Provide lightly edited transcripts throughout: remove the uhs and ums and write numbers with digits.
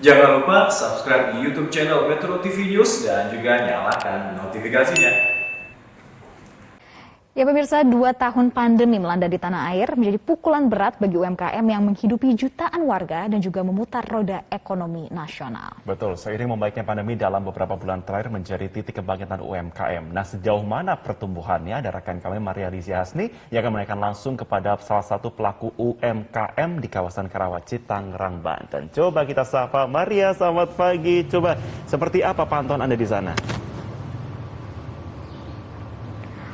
Jangan lupa subscribe di YouTube channel Metro TV News dan juga nyalakan notifikasinya. Ya pemirsa, 2 tahun pandemi melanda di tanah air menjadi pukulan berat bagi UMKM yang menghidupi jutaan warga dan juga memutar roda ekonomi nasional. Betul, seiring membaiknya pandemi dalam beberapa bulan terakhir menjadi titik kebangkitan UMKM. Nah, sejauh mana pertumbuhannya? Ada rekan kami Maria Lizia Hasni yang akan menanyakan langsung kepada salah satu pelaku UMKM di kawasan Karawaci, Tangerang, Banten. Coba kita sapa Maria, selamat pagi. Coba, seperti apa pantauan Anda di sana?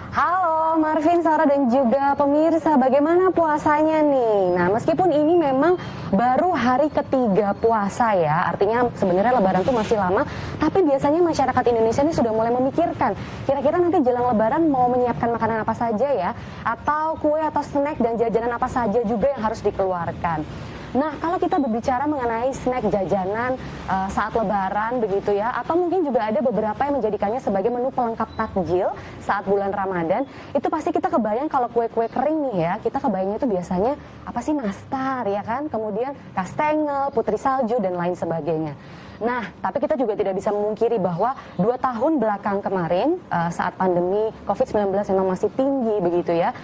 Halo Marvin, Sarah dan juga pemirsa, bagaimana puasanya nih? Nah, meskipun ini memang baru hari ketiga puasa ya, artinya sebenarnya lebaran tuh masih lama, tapi biasanya masyarakat Indonesia ini sudah mulai memikirkan, kira-kira nanti jelang lebaran mau menyiapkan makanan apa saja ya, atau kue atau snack dan jajanan apa saja juga yang harus dikeluarkan. Nah, kalau kita berbicara mengenai snack jajanan saat lebaran begitu ya, atau mungkin juga ada beberapa yang menjadikannya sebagai menu pelengkap takjil saat bulan Ramadan, itu pasti kita kebayang kalau kue-kue kering nih ya, kita kebayangnya itu biasanya apa sih, nastar ya kan, kemudian kastengel, putri salju dan lain sebagainya. Nah, tapi kita juga tidak bisa memungkiri bahwa 2 tahun belakang kemarin saat pandemi COVID-19 memang masih tinggi begitu ya,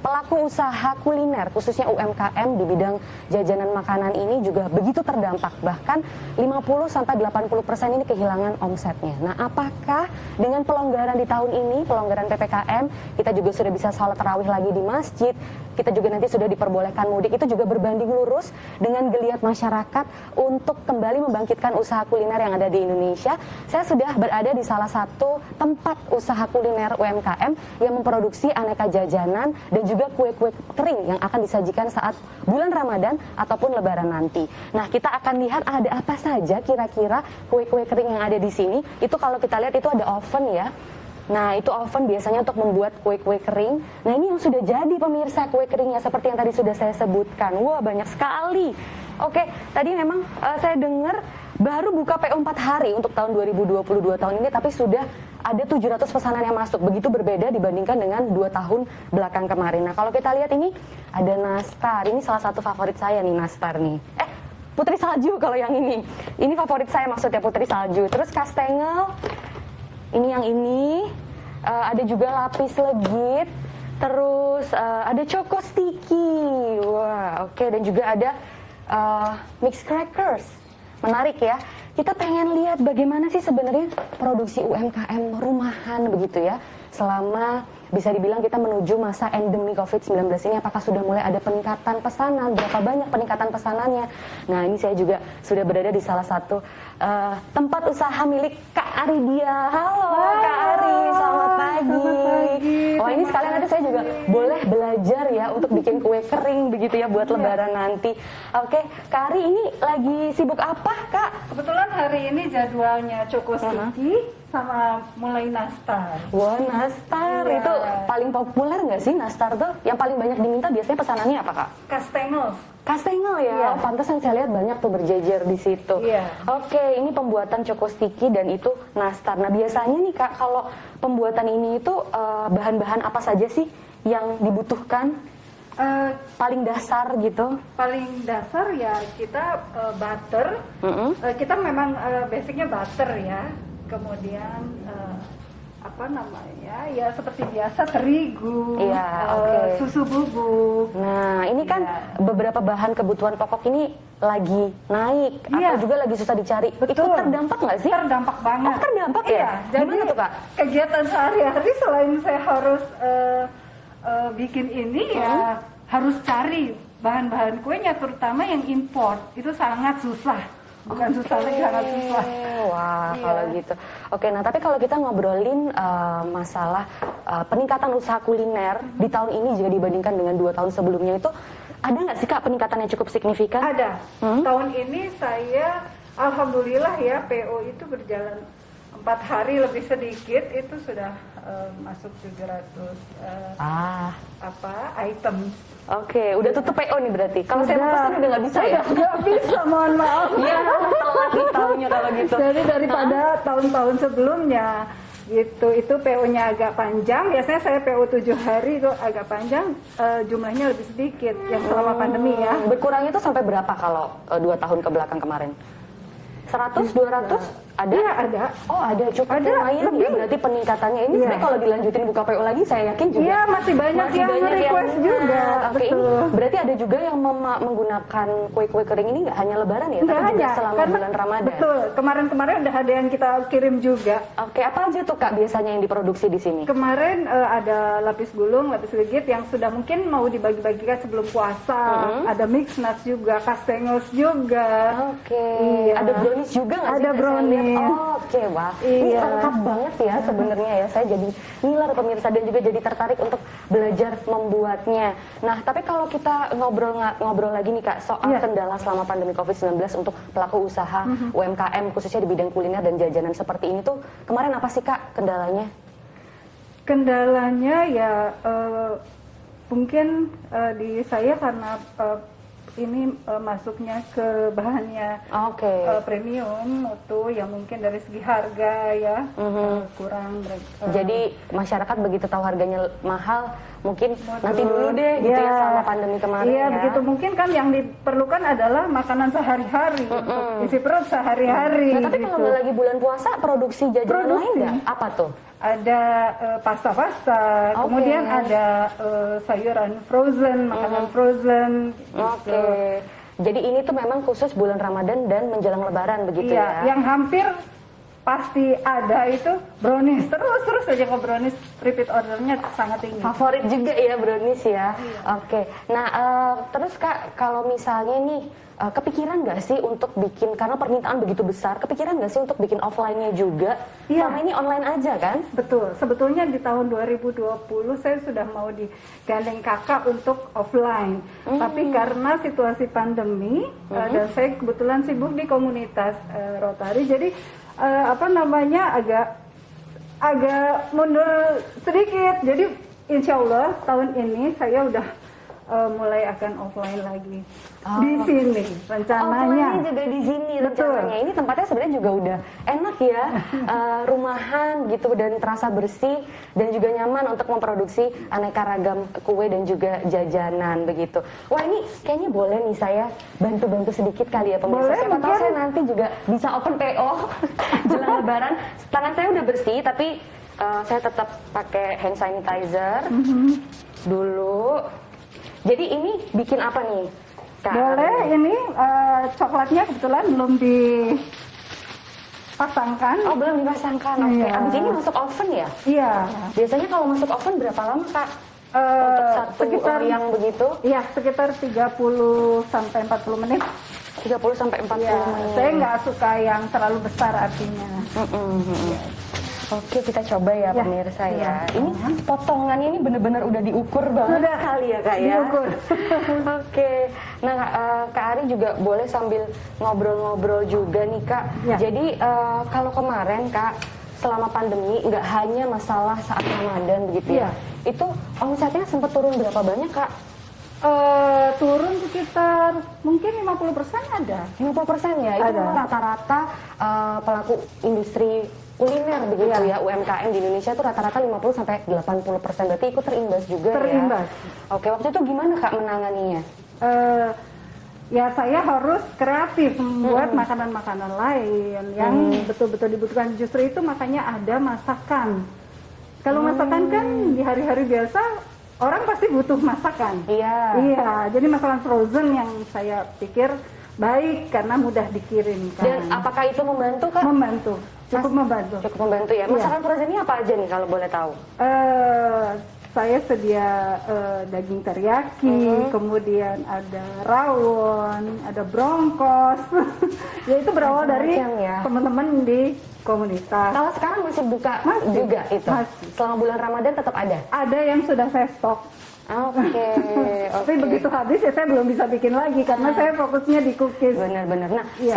pelaku usaha kuliner, khususnya UMKM di bidang jajanan makanan ini juga begitu terdampak. Bahkan 50-80% ini kehilangan omsetnya. Nah, apakah dengan pelonggaran di tahun ini, pelonggaran PPKM, kita juga sudah bisa sholat tarawih lagi di masjid, kita juga nanti sudah diperbolehkan mudik, itu juga berbanding lurus dengan geliat masyarakat untuk kembali membangkitkan usaha kuliner yang ada di Indonesia. Saya sudah berada di salah satu tempat usaha kuliner UMKM yang memproduksi aneka jajanan dan juga kue-kue kering yang akan disajikan saat bulan Ramadan ataupun Lebaran nanti. Nah, kita akan lihat ada apa saja kira-kira kue-kue kering yang ada di sini. Itu kalau kita lihat itu ada oven ya. Nah, itu oven biasanya untuk membuat kue-kue kering. Nah, ini yang sudah jadi pemirsa kue keringnya seperti yang tadi sudah saya sebutkan. Wah, banyak sekali. Oke, tadi memang saya dengar baru buka PO 4 hari untuk tahun 2022 tahun ini, tapi sudah ada 700 pesanan yang masuk. Begitu berbeda dibandingkan dengan 2 tahun belakang kemarin. Nah, kalau kita lihat ini ada nastar. Ini salah satu favorit saya nih, nastar nih. Putri salju kalau yang ini. Ini favorit saya maksudnya, putri salju. Terus kastengel. Ini yang ini. Ada juga lapis legit. Terus ada choco sticky. Wah, oke. Dan juga ada mix crackers. Menarik ya. Kita pengen lihat bagaimana sih sebenarnya produksi UMKM rumahan begitu ya. Selama bisa dibilang kita menuju masa endemi COVID-19 ini, apakah sudah mulai ada peningkatan pesanan, berapa banyak peningkatan pesanannya. Nah, ini saya juga sudah berada di salah satu tempat usaha milik Kak Aridia. Halo Kak Ari, selamat pagi. Selamat pagi. Oh, ini sekalian nanti saya juga boleh belajar ya untuk bikin kue kering begitu ya buat Lebaran nanti. Oke, Kak Ari ini lagi sibuk apa Kak? Kebetulan hari ini jadwalnya Choco Sticky sama mulai nastar. Wah, nastar Iya. itu paling populer nggak sih nastar tuh? Yang paling banyak diminta biasanya pesanannya apa Kak? Kastengel. Kastengel ya, Iya. pantesan saya lihat banyak tuh berjejer di situ. Iya. Oke, ini pembuatan choco sticky dan itu nastar. Nah, biasanya nih Kak, kalau pembuatan ini itu bahan-bahan apa saja sih yang dibutuhkan? Paling dasar gitu? Paling dasar ya kita butter. Kita memang basicnya butter ya. Kemudian apa namanya ya, seperti biasa terigu, Iya, oke. susu bubuk. Nah, ini kan beberapa bahan kebutuhan pokok ini lagi naik Iya. atau juga lagi susah dicari. Betul. Itu terdampak nggak sih? Terdampak banget. Oh, terdampak ya? Iya, jadi Gimana tuh Kak? kegiatan sehari-hari selain saya harus bikin ini ya harus cari bahan-bahan kuenya, terutama yang import. Itu sangat susah. Bukan susah lagi, sangat susah. Wah, Iya. kalau gitu. Oke, nah tapi kalau kita ngobrolin masalah peningkatan usaha kuliner di tahun ini jika dibandingkan dengan 2 tahun sebelumnya, itu ada nggak sih Kak peningkatan yang cukup signifikan? Ada. Tahun ini saya alhamdulillah ya, PO itu berjalan 4 hari lebih sedikit itu sudah masuk 700 item. Oke, udah tutup PO nih berarti. Kalau saya mau pesan udah nggak bisa ya? Nggak bisa, mohon maaf. Iya, telat nih tahunnya kalau gitu. Jadi daripada tahun-tahun sebelumnya gitu, itu PO-nya agak panjang. Biasanya saya PO 7 hari itu agak panjang, jumlahnya lebih sedikit yang selama pandemi ya. Berkurangnya itu sampai berapa kalau 2 tahun ke belakang kemarin? 100, 200 ada? Iya ada. Oh ada, cukup Ada, lumayan ya lebih. berarti peningkatannya ini Iya. sebenarnya kalau dilanjutin buka PO lagi saya yakin juga Iya masih banyak yang request juga. Oke, ini Betul. berarti ada juga yang menggunakan kue-kue kering ini nggak hanya lebaran ya, Nggak tapi juga hanya, selama karena- bulan Ramadan. Betul, kemarin-kemarin udah ada yang kita kirim juga. Oke, apa aja tuh Kak biasanya yang diproduksi di sini? Kemarin ada lapis gulung, lapis legit yang sudah mungkin mau dibagi-bagikan sebelum puasa. Ada mix nuts juga, kastengels juga. Oke, Iya. ada brownies juga nggak sih? Ada Saya brownies. lihat? Oh, oke, wah. Ini Iya. lengkap banget ya sebenarnya ya. Saya jadi ngiler pemirsa dan juga jadi tertarik untuk belajar membuatnya. Nah, tapi kalau kita ngobrol lagi nih Kak soal Iya. kendala selama pandemi COVID-19 untuk pelaku usaha UMKM khususnya di bidang kuliner dan jajanan seperti ini tuh kemarin apa sih Kak kendalanya? Kendalanya ya mungkin di saya karena ini masuknya ke bahannya Oke. premium mutu yang mungkin dari segi harga ya kurang. Jadi masyarakat begitu tahu harganya mahal, mungkin Waduh. nanti dulu deh gitu ya Iya. selama pandemi kemarin Iya, ya. begitu mungkin kan yang diperlukan adalah makanan sehari-hari untuk isi perut sehari-hari. Nah, tapi gitu. kalau nggak lagi bulan puasa, produksi jajanan lain nggak? Apa tuh? Ada pasta-pasta, Oke. kemudian ada sayuran frozen, makanan frozen. Gitu. Oke. Jadi ini tuh memang khusus bulan Ramadan dan menjelang Lebaran begitu Iya, ya? yang hampir pasti ada itu brownies. Terus aja kok brownies repeat ordernya sangat tinggi. Favorit juga ya brownies ya? Oke. Nah, terus Kak, kalau misalnya nih, kepikiran nggak sih untuk bikin, karena permintaan begitu besar, kepikiran nggak sih untuk bikin offline-nya juga? Iya. Selama ini online aja kan? Betul, sebetulnya di tahun 2020 saya sudah mau digandeng kakak untuk offline. Tapi karena situasi pandemi dan saya kebetulan sibuk di komunitas Rotary, jadi agak mundur sedikit. Jadi insya Allah tahun ini saya udah mulai akan offline lagi di sini rencananya. Offline juga di sini Betul. rencananya. Ini tempatnya sebenarnya juga udah enak ya, rumahan gitu dan terasa bersih dan juga nyaman untuk memproduksi aneka ragam kue dan juga jajanan begitu. Wah ini kayaknya boleh nih saya bantu-bantu sedikit kali ya pemirsa. Boleh, Siapa tahu mungkin. saya nanti juga bisa open PO jelang Lebaran. Tangan saya udah bersih tapi saya tetap pakai hand sanitizer dulu. Jadi ini bikin apa nih, Kak? Boleh, ini coklatnya kebetulan belum dipasangkan. Oh belum dipasangkan, oke. Iya. Abis ini masuk oven ya? Iya. Biasanya kalau masuk oven berapa lama Kak? Eh, Untuk satu sekitar yang begitu? Iya, sekitar 30 sampai 40 menit. 30 sampai 40 Iya, menit. saya nggak suka yang terlalu besar artinya. Oke, kita coba ya, Ya, pemirsa ya. iya. Ini potongannya ini bener-bener udah diukur banget Sudah. kali ya Kak ya? Diukur. Oke, nah Kak Ari juga boleh sambil ngobrol-ngobrol juga nih Kak. Ya. Jadi kalau kemarin Kak, selama pandemi nggak hanya masalah saat Ramadan begitu ya? Iya. Itu omsetnya sempat turun berapa banyak Kak? Turun sekitar mungkin 50% ada. 50% ya? Itu Ada. rata-rata pelaku industri kuliner begitu ya, UMKM di Indonesia itu rata-rata 50 sampai 80%, berarti ikut terimbas juga Terimbas. ya. Oke, waktu itu gimana Kak menanganinya? Ya saya harus kreatif membuat makanan-makanan lain yang betul-betul dibutuhkan. Justru itu makanya ada masakan. Kalau masakan kan di hari-hari biasa orang pasti butuh masakan. Iya. Iya, jadi masakan frozen yang saya pikir baik karena mudah dikirimkan. Dan apakah itu membantu Kak? Membantu, cukup membantu. Cukup membantu ya. Iya. Masakan frozen ini apa aja nih kalau boleh tahu? Saya sedia daging teriyaki, kemudian ada rawon, ada bronkos. Ya itu berawal dari Macam-macam ya. teman-teman di komunitas. Kalau sekarang masih buka Masih. juga itu? Masih. Selama bulan Ramadan tetap ada? Ada yang sudah saya stok. Oke, Tapi begitu habis ya saya belum bisa bikin lagi karena saya fokusnya di cookies. Benar-benar. Nah, Iya.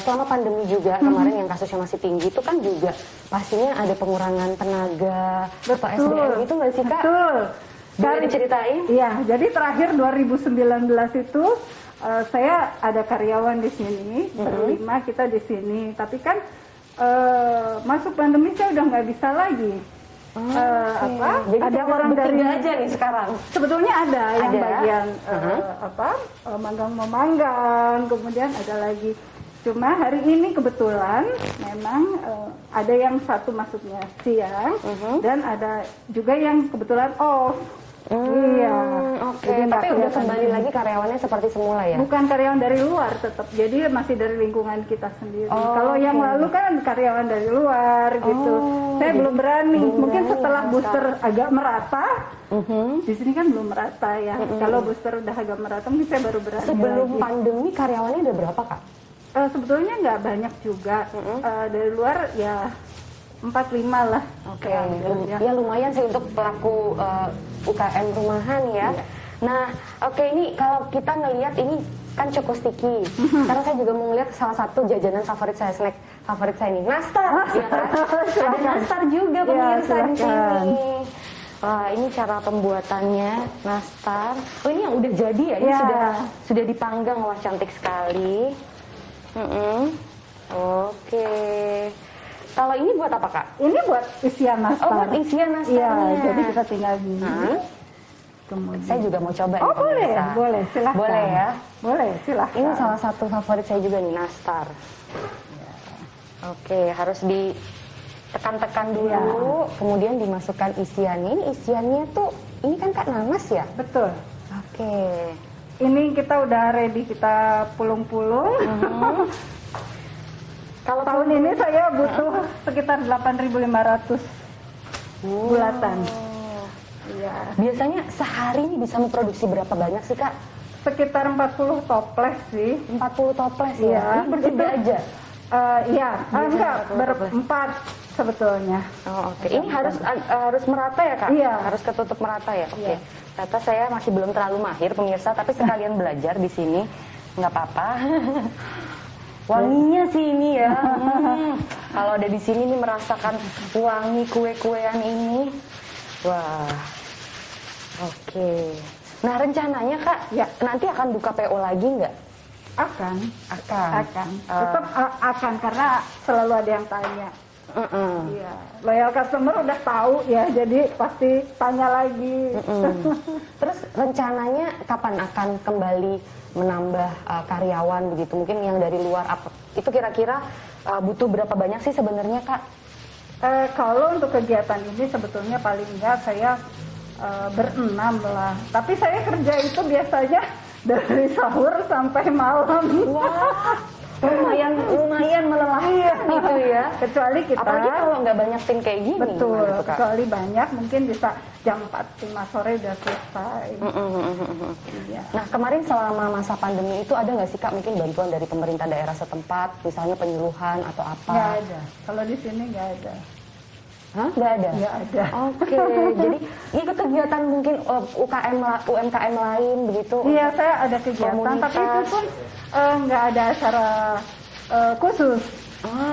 selama pandemi juga kemarin yang kasusnya masih tinggi itu kan juga pastinya ada pengurangan tenaga atau SDM itu nggak sih Kak? Betul. Boleh diceritain? Iya, jadi terakhir 2019 itu saya ada karyawan di sini, berlima kita di sini. Tapi kan masuk pandemi saya udah nggak bisa lagi. Jadi Ada tinggal orang dari bertiga aja nih sekarang. sebetulnya ada yang Ada? bagian manggang memanggang, kemudian ada lagi Cuma hari ini kebetulan memang ada yang satu masuknya siang dan ada juga yang kebetulan off. Iya. Oke, Jadi nggak tapi udah kelihatan kembali ini. lagi karyawannya seperti semula ya? Bukan karyawan dari luar tetap, jadi masih dari lingkungan kita sendiri. Oh, Kalau yang oke. lalu kan karyawan dari luar gitu. Saya jadi belum berani. belum Mungkin berani setelah ya, booster agak merata, Mhm. di sini kan belum merata ya. Kalau booster udah agak merata, mungkin saya baru berani. Sebelum lagi. pandemi karyawannya ada berapa Kak? Sebetulnya nggak banyak juga. Dari luar ya 4-5 lah. Oke, Ya. ya lumayan sih untuk pelaku UKM rumahan ya. Nah, oke ini kalau kita ngelihat ini kan Choco Sticky. Karena saya juga mau ngeliat salah satu jajanan favorit saya, snack favorit saya nih, nastar. Ya kan? Ada nastar juga pemirsa di silakan. sini. Wah, ini cara pembuatannya nastar. Oh, ini yang udah jadi ya? Ini Ya. sudah dipanggang, wah cantik sekali. Oke. Kalau ini buat apa Kak? Ini buat isian nastar. Oh, buat isian nastarnya. Iya, jadi kita tinggal gini. Hah? Kemudian. Saya juga mau coba Oh nih, boleh, pemirsa. boleh, silahkan. Boleh ya. Boleh, silahkan. Ini salah satu favorit saya juga nih, nastar. Oke, harus ditekan-tekan dulu, Iya. kemudian dimasukkan isiannya. Ini isiannya tuh, ini kan Kak nanas ya? Betul. Oke. Ini kita udah ready, kita pulung-pulung. Kalau Tahun ini saya butuh sekitar 8.500 bulatan. Iya. biasanya sehari ini bisa memproduksi berapa banyak sih Kak? Sekitar 40 toples sih. 40 toples Iya. ya? Ini berdua Itu- aja? Iya, Biasanya enggak, 40 toples. berempat sebetulnya. Oh, oke. Ini harus merata ya Kak? Iya. Harus ketutup merata ya? Oke. Iya. Ternyata saya masih belum terlalu mahir pemirsa, tapi sekalian belajar di sini. Nggak apa-apa. Wanginya sih ini ya. Kalau ada di sini nih merasakan wangi kue-kuean ini. Wah. Oke. Nah rencananya Kak, Ya. nanti akan buka PO lagi nggak? Akan, Akan. tetap akan karena selalu ada yang tanya. Mm-mm. Iya, loyal customer udah tahu ya, jadi pasti tanya lagi. Terus rencananya kapan akan kembali menambah karyawan begitu? Mungkin yang dari luar apa? Itu kira-kira butuh berapa banyak sih sebenarnya Kak? Kalau untuk kegiatan ini sebetulnya paling enggak saya berenam lah. Tapi saya kerja itu biasanya dari sahur sampai malam. Wah, lumayan melelahkan gitu ya. Kecuali kita Apalagi kalau nggak banyak tim kayak gini. betul, gimana tuh, Kak? kecuali banyak mungkin bisa jam 4-5 sore udah selesai. Iya. Nah kemarin selama masa pandemi itu ada nggak sih Kak mungkin bantuan dari pemerintah daerah setempat, misalnya penyuluhan atau apa? Nggak ada. Kalau di sini nggak ada. Hah? Nggak ada? Nggak ada. Oke, jadi ikut kegiatan mungkin UMKM lain begitu? Iya, saya ada kegiatan, Komunitas. tapi itu pun nggak ada acara khusus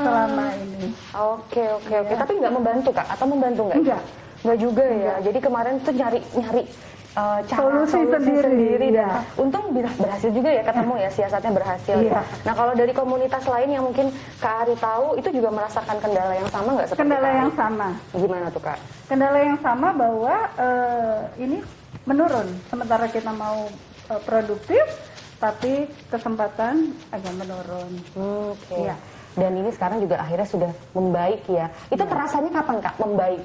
selama ini. Oke. Tapi nggak membantu Kak? Atau membantu nggak? Enggak. Nggak juga ya. Jadi kemarin tuh nyari cara Solusi sendiri, dan ya. untung berhasil juga ya ketemu ya, siasatnya berhasil. Iya. Nah kalau dari komunitas lain yang mungkin Kak Ari tahu itu juga merasakan kendala yang sama nggak seperti Kendala Kak Ari? yang sama. Gimana tuh Kak? Kendala yang sama bahwa ini menurun. Sementara kita mau produktif, tapi kesempatan agak menurun. Oke. Iya. Dan ini sekarang juga akhirnya sudah membaik ya. Itu terasanya kapan Kak membaik?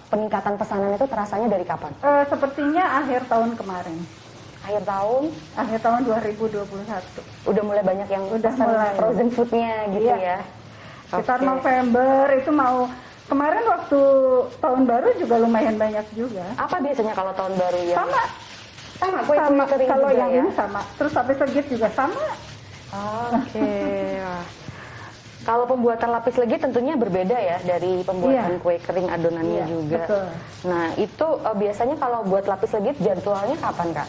Peningkatan pesanan itu terasanya dari kapan? Sepertinya akhir tahun kemarin. Akhir tahun 2021. udah mulai banyak yang Udah pesan mulai. frozen foodnya gitu Iya. ya. Sekitar Oke. November itu mau, kemarin waktu tahun baru juga lumayan banyak juga. Apa biasanya kalau tahun baru ya? Sama kue sama, kering kalau juga yang ya? ini sama. Terus lapis legit juga sama. Oke. Wah. Kalau pembuatan lapis legit tentunya berbeda ya dari pembuatan Iya. kue kering adonannya Iya, juga. betul. Nah itu biasanya kalau buat lapis legit jadwalnya kapan Kak?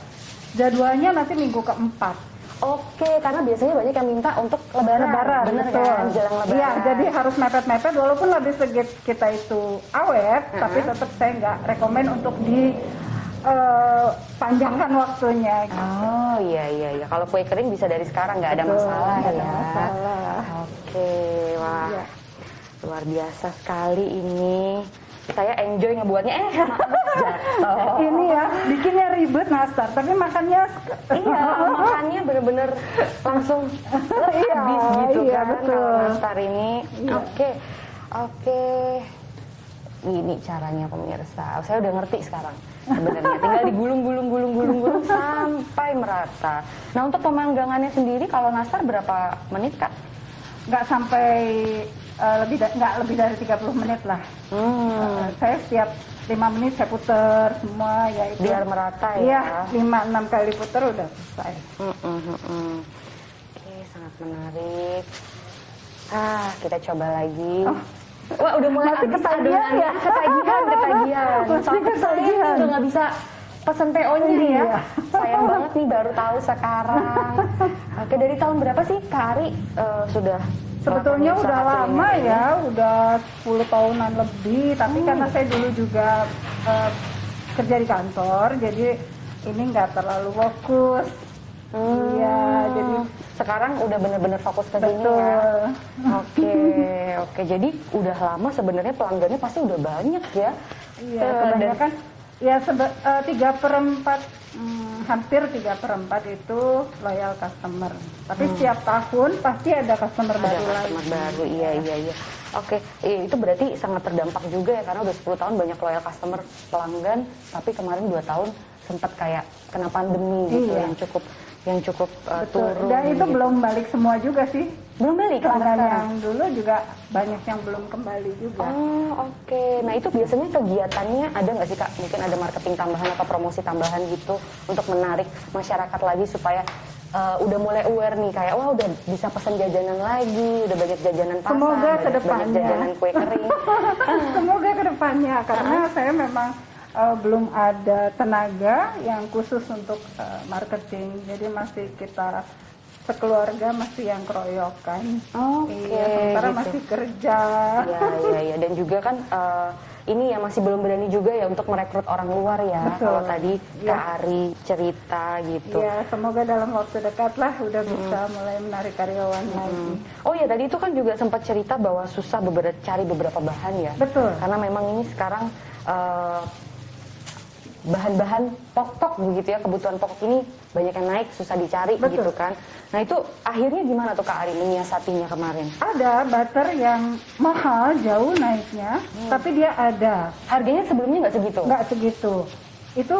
Jadwalnya nanti minggu keempat. Oke, karena biasanya banyak yang minta untuk lebaran, bener betul. kan? Jelang lebaran. Iya, jadi harus mepet-mepet. Walaupun lapis legit kita itu awet, tapi tetap saya nggak rekomen untuk di panjangkan waktunya. Oh iya. Kalau kue kering bisa dari sekarang nggak ada Betul, masalah nggak ya. ada masalah. Oke, wah Iya. luar biasa sekali ini. saya enjoy ngebuatnya, jatuh. Ini ya, bikinnya ribet nastar, tapi makannya Iya, makannya bener-bener langsung habis gitu iya, kan betul. kalau nastar ini. Iya. Oke. Ini caranya pemirsa. Saya udah ngerti sekarang sebenarnya. Tinggal digulung sampai merata. Nah, untuk pemanggangannya sendiri kalau nastar berapa menit, Kak? nggak sampai nggak lebih dari 30 menit lah. Saya setiap 5 menit saya puter semua ya itu. Biar merata ya. Iya, 5-6 kali puter udah selesai. Oke, sangat menarik. Kita coba lagi. Oh. Wah, udah mulai Masih habis ketagihan adonannya. ya? Ketagihan. Masih Sampai saya ketagihan. udah nggak bisa pesen PO-nya ya. Iya. Sayang banget nih baru tahu sekarang. Oke, dari tahun berapa sih Kak Ari sudah Sebetulnya melakukan udah usaha lama kuliner ini? ya, udah 10 tahunan lebih. Tapi karena saya dulu juga kerja di kantor, jadi ini nggak terlalu fokus. Iya, jadi sekarang udah bener-bener fokus ke sini betul. ya. Oke. Jadi udah lama sebenarnya pelanggannya pasti udah banyak ya. Iya, kebanyakan ya 3/4, hampir 3/4 itu loyal customer. Tapi setiap tahun pasti ada customer Ada baru lagi. customer baru, iya. Oke, itu berarti sangat terdampak juga ya karena udah 10 tahun banyak loyal customer pelanggan, tapi kemarin 2 tahun sempat kayak kena pandemi gitu Iya. yang cukup Betul. turun. Dan itu gitu. belum balik semua juga sih. belum balik Pelanggan sampai yang dulu juga banyak yang belum kembali juga. Oke. Nah itu biasanya kegiatannya ada nggak sih Kak? Mungkin ada marketing tambahan atau promosi tambahan gitu untuk menarik masyarakat lagi supaya udah mulai aware nih kayak wah udah bisa pesan jajanan lagi, udah banyak jajanan pasar, Semoga banyak kedepannya. jajanan kue kering. Semoga kedepannya karena saya memang belum ada tenaga yang khusus untuk marketing, jadi masih kita sekeluarga masih yang keroyokan. Oke, Iya, sementara gitu. masih kerja. Iya. Dan juga kan ini ya masih belum berani juga ya untuk merekrut orang luar ya. Betul. Kalau tadi Iya. Kak Ari cerita gitu. Ya, semoga dalam waktu dekat lah udah bisa mulai menarik karyawan lagi. Oh ya tadi itu kan juga sempat cerita bahwa susah cari beberapa bahan ya. Betul. Karena memang ini sekarang bahan-bahan pokok begitu ya, kebutuhan pokok ini banyak yang naik, susah dicari Betul. gitu kan. Nah itu akhirnya gimana tuh Kak Ari menyiasatinya kemarin? Ada butter yang mahal jauh naiknya, tapi dia ada. Harganya sebelumnya nggak segitu? Nggak segitu. Itu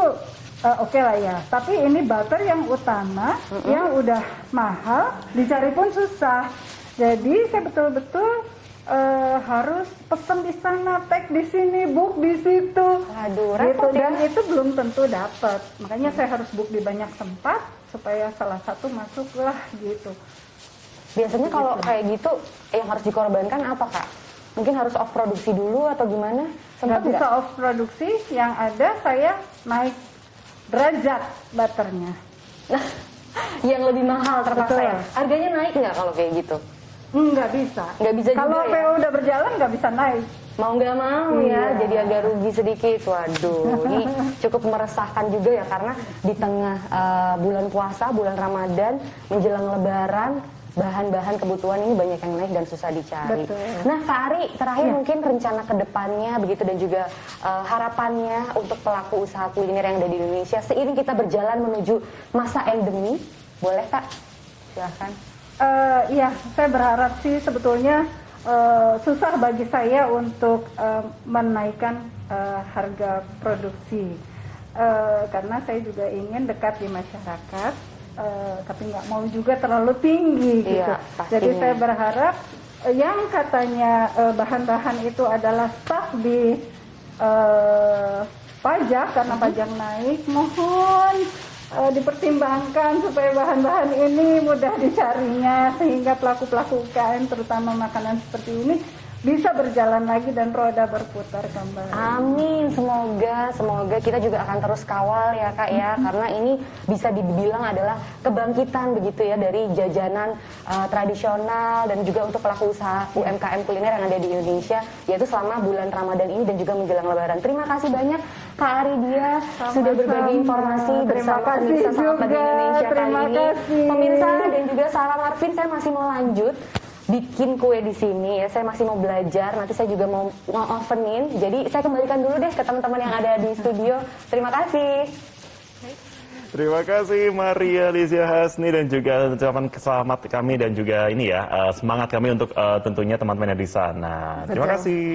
oke lah ya. Tapi ini butter yang utama, yang udah mahal, dicari pun susah. Jadi saya betul-betul harus pesan di sana, tag di sini, book di situ. Waduh, Gitu. repot ya. Dan itu belum tentu dapat. Makanya saya harus book di banyak tempat supaya salah satu masuklah gitu. Biasanya kalau kayak gitu yang harus dikorbankan apa Kak? Mungkin harus off produksi dulu atau gimana? Nggak Sempat bisa nggak? off produksi, yang ada saya naik derajat butternya. Yang lebih mahal terpaksa Betul. ya? Harganya naik nggak kalau kayak gitu? Nggak bisa. Nggak bisa Kalau juga ya? PO udah berjalan nggak bisa naik. Mau nggak mau ya, Iya. jadi agak rugi sedikit. Waduh, ini cukup meresahkan juga ya karena di tengah bulan puasa, bulan Ramadan, menjelang Lebaran, bahan-bahan kebutuhan ini banyak yang naik dan susah dicari. Betul. Nah, Kak Ari, terakhir Ya. mungkin rencana kedepannya begitu dan juga harapannya untuk pelaku usaha kuliner yang ada di Indonesia seiring kita berjalan menuju masa endemi, boleh Kak? Silahkan. Iya, saya berharap sih sebetulnya susah bagi saya untuk menaikkan harga produksi karena saya juga ingin dekat di masyarakat, tapi nggak mau juga terlalu tinggi gitu. Iya, pastinya. Jadi saya berharap yang katanya bahan-bahan itu adalah stuck di pajak karena pajak naik, mohon dipertimbangkan supaya bahan-bahan ini mudah dicarinya sehingga pelaku-pelaku UKM terutama makanan seperti ini bisa berjalan lagi dan roda berputar kembali. Amin, semoga kita juga akan terus kawal ya Kak ya, karena ini bisa dibilang adalah kebangkitan begitu ya dari jajanan tradisional dan juga untuk pelaku usaha UMKM kuliner yang ada di Indonesia, yaitu selama bulan Ramadan ini dan juga menjelang Lebaran. Terima kasih banyak Kak Ari Dia sudah berbagi informasi bersama pemirsa Selamat Pagi Indonesia kali ini. Pemirsa dan juga salam Arvin, saya masih mau lanjut bikin kue di sini ya. Saya masih mau belajar, nanti saya juga mau nge-ovenin. Jadi saya kembalikan dulu deh ke teman-teman yang ada di studio. Terima kasih. Terima kasih Maria Lizia Hasni dan juga ucapan selamat kami dan juga ini ya semangat kami untuk tentunya teman-teman yang di sana. Terima kasih.